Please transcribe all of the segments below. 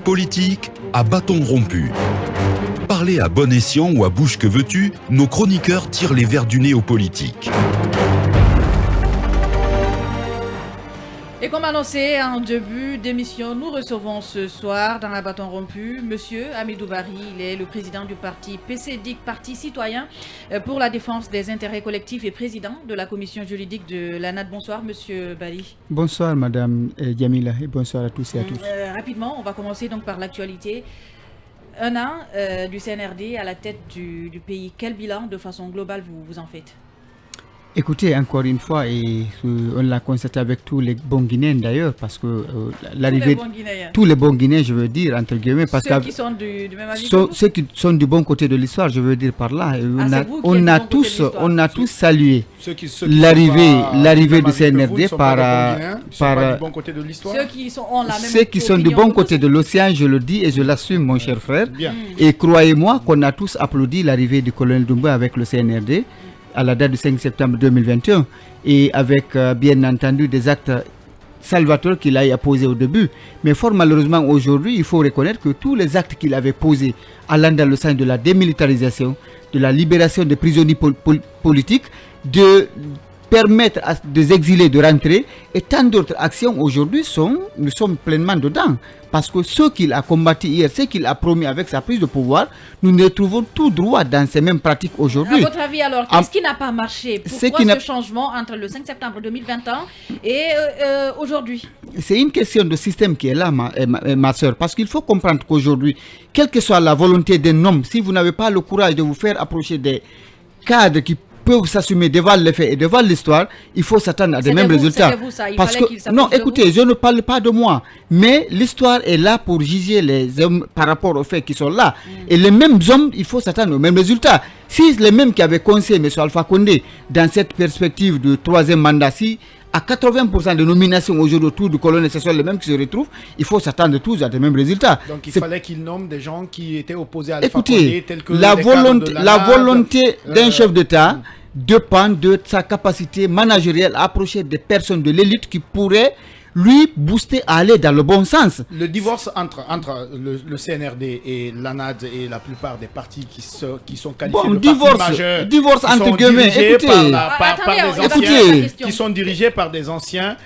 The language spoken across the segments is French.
Politique à bâton rompu. Parler à bon escient ou à bouche que veux-tu, nos chroniqueurs tirent les vers du nez aux politiques. Et comme annoncé en début d'émission, nous recevons ce soir dans la bâton rompu Monsieur Hamidou Bari. Il est le président du parti PCDIC, Parti citoyen pour la défense des intérêts collectifs et président de la commission juridique de l'ANAD. Bonsoir Monsieur Bari. Bonsoir Madame Yamila et bonsoir à tous et à tous. Rapidement, on va commencer donc par l'actualité. Un an du CNRD à la tête du pays. Quel bilan de façon globale vous en faites? Écoutez, encore une fois, et on l'a constaté avec tous les bons Guinéens d'ailleurs, parce que l'arrivée... Tous les bons Guinéens, je veux dire, entre guillemets, parce ceux qui sont du même avis ceux qui sont du bon côté de l'histoire, je veux dire par là. On a tous salué l'arrivée du CNRD par... du bon côté de l'histoire. Ceux qui sont du bon côté de l'océan, je le dis et je l'assume, mon cher frère. Et croyez-moi qu'on a tous applaudi l'arrivée du colonel Doumbouya avec le CNRD à la date du 5 septembre 2021 et avec bien entendu des actes salvateurs qu'il a posés au début. Mais fort malheureusement aujourd'hui, il faut reconnaître que tous les actes qu'il avait posés allant dans le sens de la démilitarisation, de la libération des prisonniers politiques, de permettre à des exilés de rentrer et tant d'autres actions aujourd'hui nous sommes pleinement dedans. Parce que ce qu'il a combattu hier, ce qu'il a promis avec sa prise de pouvoir, nous nous retrouvons tout droit dans ces mêmes pratiques aujourd'hui. À votre avis alors, qu'est-ce qui n'a pas marché? Pourquoi ce changement entre le 5 septembre 2021 et aujourd'hui? C'est une question de système qui est là, ma soeur. Parce qu'il faut comprendre qu'aujourd'hui, quelle que soit la volonté d'un homme, si vous n'avez pas le courage de vous faire approcher des cadres qui peuvent s'assumer devant les faits et devant l'histoire, il faut s'attendre à des mêmes résultats. Parce que, non, écoutez, je ne parle pas de moi, mais l'histoire est là pour juger les hommes par rapport aux faits qui sont là. Et les mêmes hommes, il faut s'attendre aux mêmes résultats. Si les mêmes qui avaient conseillé M. Alpha Condé dans cette perspective de troisième mandat, si à 80% de nominations aujourd'hui autour du colonel, ce sont les mêmes qui se retrouvent, il faut s'attendre tous à des mêmes résultats. Donc il fallait qu'il nomme des gens qui étaient opposés à Alpha Condé. Condé, tels que la volonté d'un chef d'État dépend de sa capacité managériale à approcher des personnes de l'élite qui pourraient lui booster à aller dans le bon sens. Le divorce entre le CNRD et l'ANAD et la plupart des partis qui sont qualifiés de partis majeurs, divorce entre guillemets, qui sont dirigés par des anciens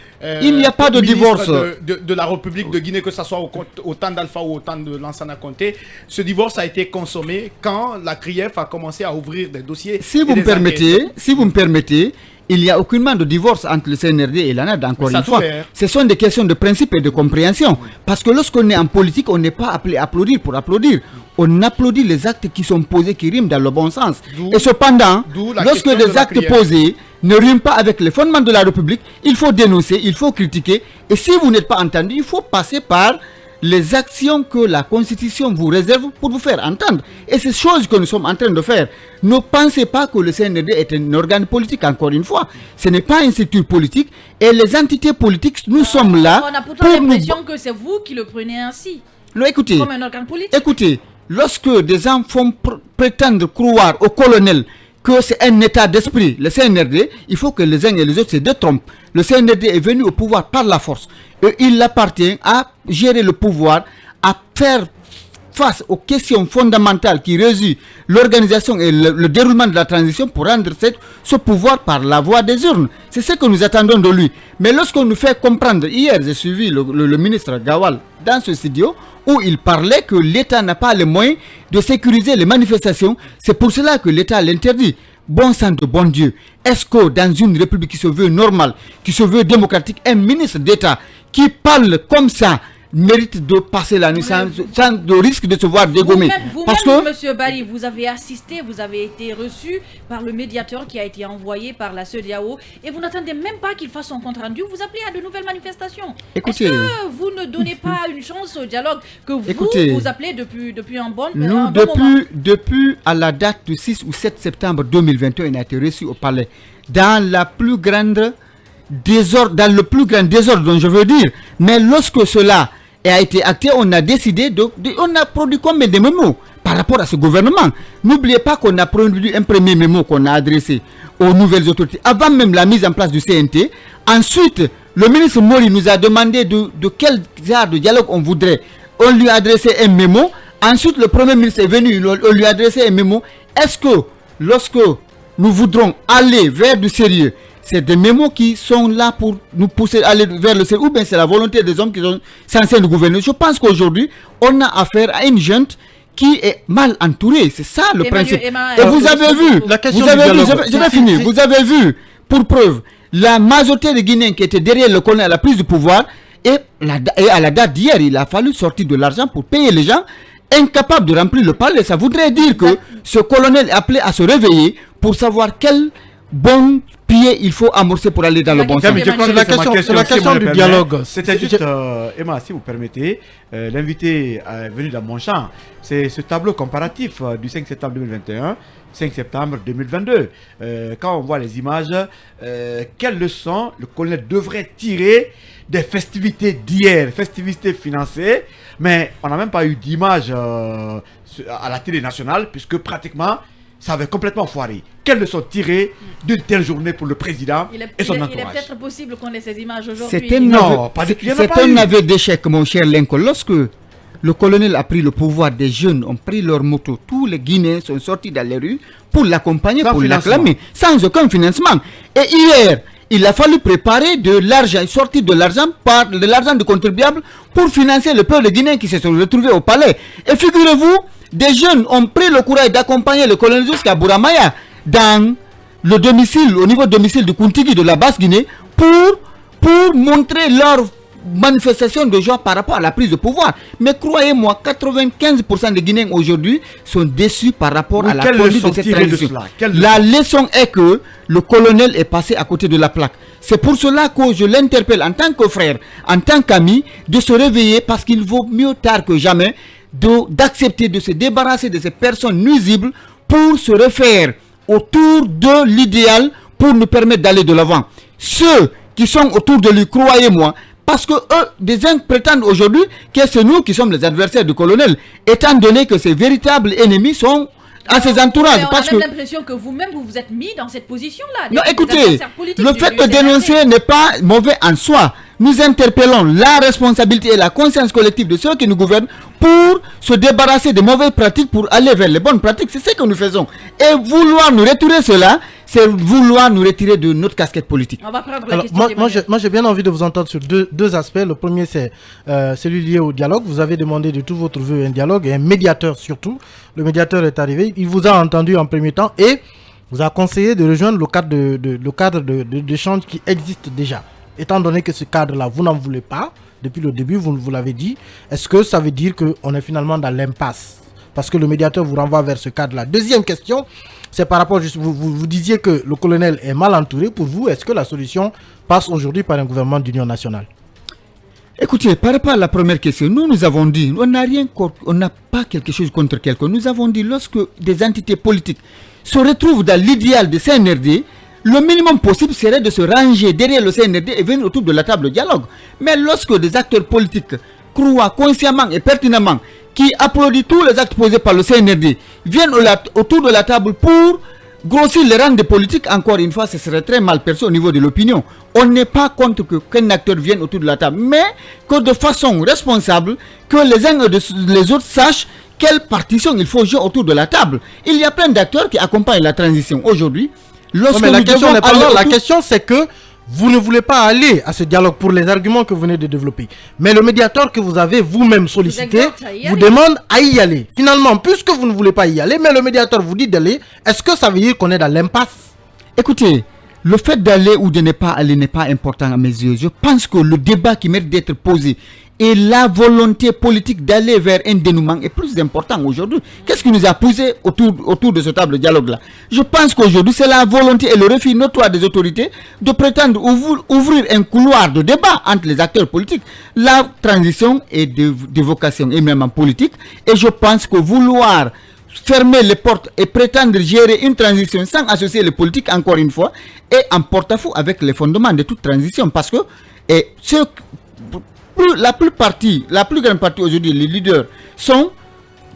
il n'y a pas de divorce de la République de Guinée, que ce soit au temps d'Alpha ou au temps de Lansana Conté. Ce divorce a été consommé quand la CRIEF a commencé à ouvrir des dossiers. Si vous me permettez, il n'y a aucunement de divorce entre le CNRD et l'ANAD, encore une fois. Ce sont des questions de principe et de compréhension. Parce que lorsqu'on est en politique, on n'est pas appelé à applaudir pour applaudir. On applaudit les actes qui sont posés, qui riment dans le bon sens. Et cependant, lorsque les actes posés ne riment pas avec les fondements de la République, il faut dénoncer, il faut critiquer. Et si vous n'êtes pas entendu, il faut passer par les actions que la Constitution vous réserve pour vous faire entendre. Et c'est chose que nous sommes en train de faire. Ne pensez pas que le CNRD est un organe politique, encore une fois. Ce n'est pas une structure politique. Et les entités politiques, nous sommes là. On a pourtant l'impression que c'est vous qui le prenez ainsi. Non, écoutez, comme un organe politique. Écoutez, lorsque des enfants prétendent croire au colonel que c'est un état d'esprit, le CNRD, il faut que les uns et les autres se détrompent. Le CNRD est venu au pouvoir par la force. Et il appartient à gérer le pouvoir, à faire face aux questions fondamentales qui régissent l'organisation et le déroulement de la transition pour rendre ce pouvoir par la voie des urnes. C'est ce que nous attendons de lui. Mais lorsqu'on nous fait comprendre, hier j'ai suivi le ministre Gawal dans ce studio, où il parlait que l'État n'a pas les moyens de sécuriser les manifestations. C'est pour cela que l'État l'interdit. Bon sang de bon Dieu, est-ce que dans une république qui se veut normale, qui se veut démocratique, un ministre d'État qui parle comme ça mérite de passer la nuit sans de risque de se voir dégommer? Parce que Monsieur Bari, vous avez assisté, vous avez été reçu par le médiateur qui a été envoyé par la CEDEAO et vous n'attendez même pas qu'il fasse son compte rendu. Vous appelez à de nouvelles manifestations. Est-ce que vous ne donnez pas une chance au dialogue que vous appelez depuis un bon moment? Depuis à la date du 6 ou 7 septembre 2021, il a été reçu au palais dans le plus grand désordre dont je veux dire. Mais lorsque cela a été acté, on a décidé on a produit combien de mémos par rapport à ce gouvernement. N'oubliez pas qu'on a produit un premier mémo qu'on a adressé aux nouvelles autorités avant même la mise en place du CNT. Ensuite, le ministre Mori nous a demandé de quel genre de dialogue on voudrait on lui a adressé un mémo. Ensuite, le Premier ministre est venu, on lui a adressé un mémo. Est-ce que, lorsque nous voudrons aller vers du sérieux, c'est des mémos qui sont là pour nous pousser à aller vers le sérieux, ou bien c'est la volonté des hommes qui sont censés nous gouverner? Je pense qu'aujourd'hui, on a affaire à une junte qui est mal entourée. C'est ça le principe. Et vous avez vu, je vais finir, vous avez vu, pour preuve, la majorité des Guinéens qui étaient derrière le colonel à la prise du pouvoir, et à la date d'hier, il a fallu sortir de l'argent pour payer les gens, incapables de remplir le palais. Ça voudrait dire que ce colonel est appelé à se réveiller pour savoir quel bon pied il faut amorcer pour aller dans le bon sens. C'est la question du dialogue. C'était juste, Emma, si vous permettez, l'invité est venu dans mon champ. C'est ce tableau comparatif du 5 septembre 2021, 5 septembre 2022. Quand on voit les images, quelles leçons le colonel devrait tirer des festivités d'hier, festivités financées, mais on n'a même pas eu d'image à la télé nationale, puisque pratiquement, ça avait complètement foiré. Quelles leçons tirer d'une telle journée pour le président et son entourage? Il est peut-être possible qu'on ait ces images aujourd'hui. C'est un aveu d'échec, mon cher Lincoln. Lorsque le colonel a pris le pouvoir, des jeunes ont pris leur moto, tous les Guinéens sont sortis dans les rues pour l'accompagner, pour l'acclamer, sans aucun financement. Et hier, il a fallu préparer de l'argent, sortir de l'argent de l'argent du contribuable pour financer le peuple guinéen qui se sont retrouvés au palais. Et figurez-vous, des jeunes ont pris le courage d'accompagner le colonel jusqu'à Bouramaya dans le domicile, au niveau domicile de Kuntigi de la Basse-Guinée pour montrer leur manifestation de joie par rapport à la prise de pouvoir. Mais croyez-moi, 95% des Guinéens aujourd'hui sont déçus par rapport à la conduite de cette transition. La leçon est que le colonel est passé à côté de la plaque. C'est pour cela que je l'interpelle en tant que frère, en tant qu'ami, de se réveiller, parce qu'il vaut mieux tard que jamais d'accepter de se débarrasser de ces personnes nuisibles pour se refaire autour de l'idéal pour nous permettre d'aller de l'avant. Ceux qui sont autour de lui, croyez-moi, parce que eux, des uns prétendent aujourd'hui que c'est nous qui sommes les adversaires du colonel, étant donné que ses véritables ennemis sont à ses entourages. On a même l'impression que vous-même vous êtes mis dans cette position-là. Non, écoutez, le fait de dénoncer n'est pas mauvais en soi. Nous interpellons la responsabilité et la conscience collective de ceux qui nous gouvernent pour se débarrasser des mauvaises pratiques, pour aller vers les bonnes pratiques. C'est ce que nous faisons. Et vouloir nous retirer cela, c'est vouloir nous retirer de notre casquette politique. On va prendre la question. Moi, j'ai bien envie de vous entendre sur deux aspects. Le premier, c'est celui lié au dialogue. Vous avez demandé de tout votre vœu un dialogue et un médiateur surtout. Le médiateur est arrivé. Il vous a entendu en premier temps et vous a conseillé de rejoindre le cadre d'échange qui existe déjà. Étant donné que ce cadre-là, vous n'en voulez pas, depuis le début, vous l'avez dit, est-ce que ça veut dire qu'on est finalement dans l'impasse? Parce que le médiateur vous renvoie vers ce cadre-là. Deuxième question, c'est par rapport, vous disiez que le colonel est mal entouré. Pour vous, est-ce que la solution passe aujourd'hui par un gouvernement d'union nationale? Écoutez, par rapport à la première question, nous avons dit, on n'a pas quelque chose contre quelqu'un. Nous avons dit, lorsque des entités politiques se retrouvent dans l'idéal de CNRD, le minimum possible serait de se ranger derrière le CNRD et venir autour de la table de dialogue. Mais lorsque des acteurs politiques croient consciemment et pertinemment, qui applaudissent tous les actes posés par le CNRD, viennent autour de la table pour grossir les rangs des politiques, encore une fois, ce serait très mal perçu au niveau de l'opinion. On n'est pas contre qu'un acteur vienne autour de la table, mais que de façon responsable, que les uns et les autres sachent quelle partition il faut jouer autour de la table. Il y a plein d'acteurs qui accompagnent la transition aujourd'hui. Mais la question c'est que vous ne voulez pas aller à ce dialogue pour les arguments que vous venez de développer. Mais le médiateur que vous avez vous-même sollicité vous demande à y aller. Finalement, puisque vous ne voulez pas y aller, mais le médiateur vous dit d'aller, est-ce que ça veut dire qu'on est dans l'impasse? Écoutez, le fait d'aller ou de ne pas aller n'est pas important à mes yeux. Je pense que le débat qui mérite d'être posé et la volonté politique d'aller vers un dénouement est plus important aujourd'hui. Qu'est-ce qui nous a poussé autour de ce table de dialogue-là? Je pense qu'aujourd'hui, c'est la volonté et le refus notoire des autorités de prétendre ouvrir un couloir de débat entre les acteurs politiques. La transition est de vocation éminemment politique, et je pense que vouloir fermer les portes et prétendre gérer une transition sans associer les politiques, encore une fois, est en porte-à-faux avec les fondements de toute transition. Parce que la plus grande partie aujourd'hui, les leaders sont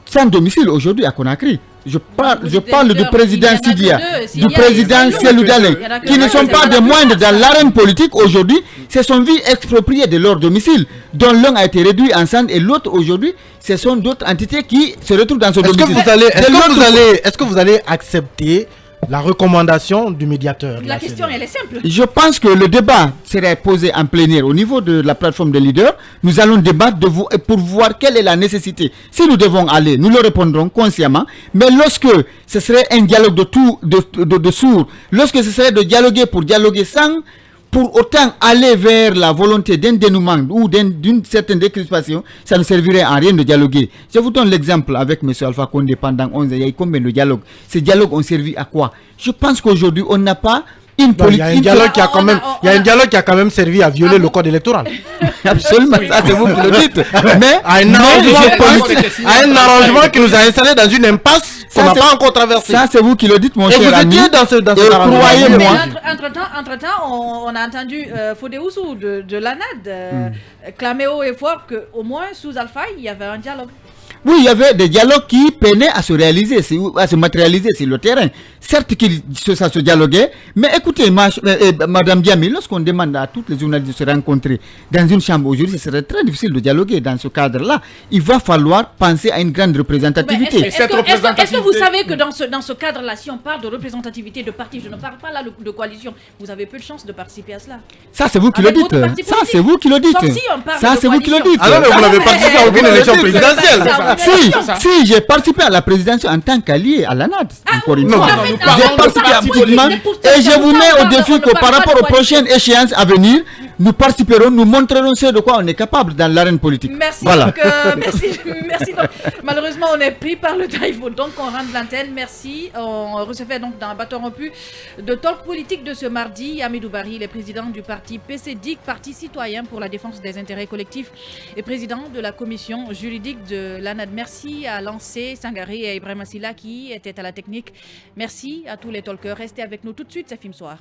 sans domicile aujourd'hui à Conakry. Je parle Vous du êtes leader, président il y en a que Sidia, deux. du Sidia, président il y en a que Selou deux. Dale, Il y en a que qui ne deux, sont c'est pas pas des la moindres plupart, dans ça. l'arène politique aujourd'hui, se sont vus expropriés de leur domicile, dont l'un a été réduit en cendres et l'autre aujourd'hui, ce sont d'autres entités qui se retrouvent dans ce Est-ce que domicile. est-ce que vous allez accepter la recommandation du médiateur de La question, CNR? elle est simple. Je pense que le débat serait posé en plénière au niveau de la plateforme des leaders. Nous allons débattre pour voir quelle est la nécessité. Si nous devons aller, nous le répondrons consciemment. Mais lorsque ce serait un dialogue de sourds, lorsque ce serait de dialoguer pour dialoguer sans pour autant aller vers la volonté d'un dénouement ou d'une certaine décrispation, ça ne servirait en rien de dialoguer. Je vous donne l'exemple avec M. Alpha Condé pendant 11 ans. Il y a eu combien de dialogues? Ces dialogues ont servi à quoi? Je pense qu'aujourd'hui, on n'a pas une Il y politique. a un dialogue qui a quand même, un dialogue qui a quand même servi à violer le code électoral. Absolument, ça c'est vous qui le dites. Mais À un je arrangement qui nous a installé dans une impasse qu'on Ça, n'a c'est- pas encore traversée. ça c'est vous qui le dites, mon Et cher vous ami. étiez dans ce Et arrangement. croyez-moi, Mais entre-temps, on a entendu Fodé Oussou de l'ANAD clamer haut et fort qu'au moins sous Alpha, il y avait un dialogue. oui, il y avait des dialogues qui peinaient à se réaliser, à se matérialiser sur le terrain. Certes ça se dialoguait, mais écoutez, Madame Diami, lorsqu'on demande à toutes les journalistes de se rencontrer dans une chambre aujourd'hui, ce serait très difficile de dialoguer dans ce cadre-là. Il va falloir penser à une grande Mais représentativité. est-ce que vous savez que dans ce cadre-là, si on parle de représentativité de parti, je ne parle pas là de coalition, vous avez peu de chances de participer à cela. Ça, c'est vous qui le Avec dites. votre parti Ça, politique. c'est vous qui le dites. Sauf si on parle Ça, de c'est vous qui le coalition. dites. Ah non, mais vous n'avez participé à aucune élection Ça, présidentielle. ça, Si, j'ai participé à la présidence en tant qu'allié à l'ANAD, encore une non, fois. non, nous J'ai parlons de participé parti activement politique, et je vous mets au on défi ne que parle par pas rapport de aux prochaines échéances à venir, nous participerons, nous montrerons ce de quoi on est capable dans l'arène politique. Merci. Voilà. Donc, merci. Donc, malheureusement, on est pris par le typhoon. Donc, on rentre l'antenne. Merci. On recevait donc dans un bâton rompu de talk politique de ce mardi Hamidou Barry, le président du parti PCDIC, Parti citoyen pour la défense des intérêts collectifs et président de la commission juridique de l'ANAD. Merci à Lancé, Sangaré et à Ibrahim Assila qui étaient à la technique. Merci à tous les talkers. Restez avec nous tout de suite, c'est Film Soir.